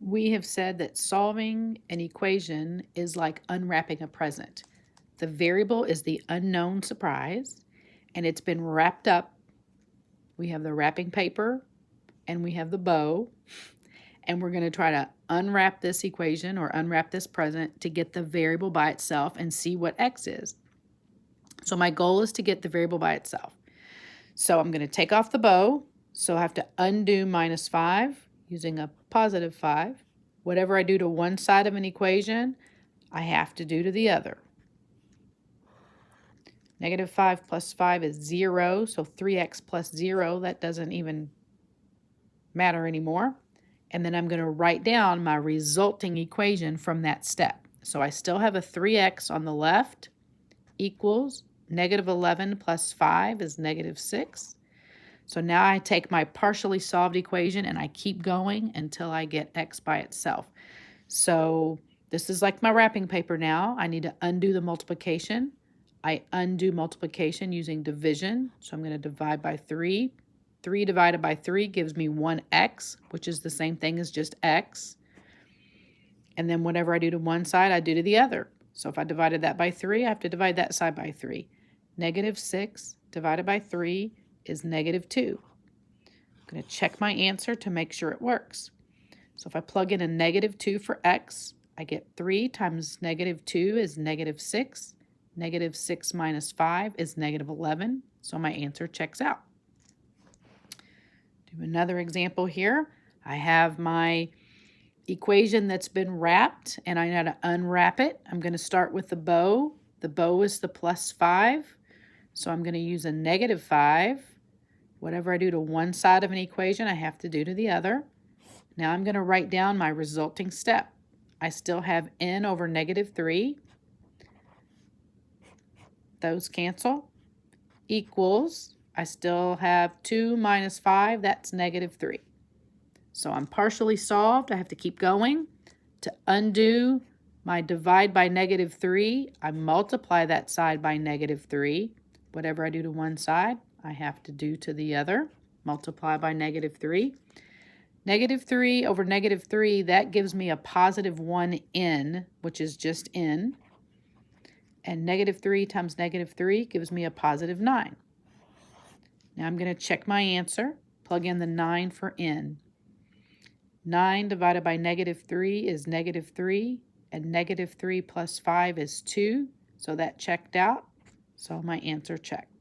We have said that solving an equation is like unwrapping a present. The variable is the unknown surprise, and it's been wrapped up. We have the wrapping paper, and we have the bow, and we're going to try to unwrap this equation or unwrap this present to get the variable by itself and see what x is. So my goal is to get the variable by itself. So I'm going to take off the bow, so I have to undo minus 5 using a positive 5. Whatever I do to one side of an equation, I have to do to the other. Negative 5 plus 5 is 0, so 3x plus 0, that doesn't even matter anymore. And then I'm going to write down my resulting equation from that step. So I still have a 3x on the left equals negative 11 plus 5 is negative 6. So now I take my partially solved equation and I keep going until I get x by itself. So this is like my wrapping paper now. I need to undo the multiplication. I undo multiplication using division. So I'm going to divide by 3. 3 divided by 3 gives me 1x, which is the same thing as just x. And then whatever I do to one side, I do to the other. So if I divided that by 3, I have to divide that side by 3. Negative 6 divided by 3 is negative 2. I'm going to check my answer to make sure it works. So if I plug in a negative 2 for x, I get 3 times negative 2 is negative 6. Negative 6 minus 5 is negative 11. So my answer checks out. Do another example here. I have my equation that's been wrapped, and I know to unwrap it. I'm going to start with the bow. The bow is the plus 5. So I'm going to use a negative 5. Whatever I do to one side of an equation, I have to do to the other. Now I'm going to write down my resulting step. I still have n over negative 3. Those cancel. Equals, I still have 2 minus 5. That's negative 3. So I'm partially solved. I have to keep going. To undo my divide by negative 3, I multiply that side by negative 3. Whatever I do to one side, I have to do to the other. Multiply by negative 3. Negative 3 over negative 3, that gives me a positive 1n, which is just n. And negative 3 times negative 3 gives me a positive 9. Now I'm going to check my answer. Plug in the 9 for n. 9 divided by negative 3 is negative 3, and negative 3 plus 5 is 2. So that checked out. So my answer checked.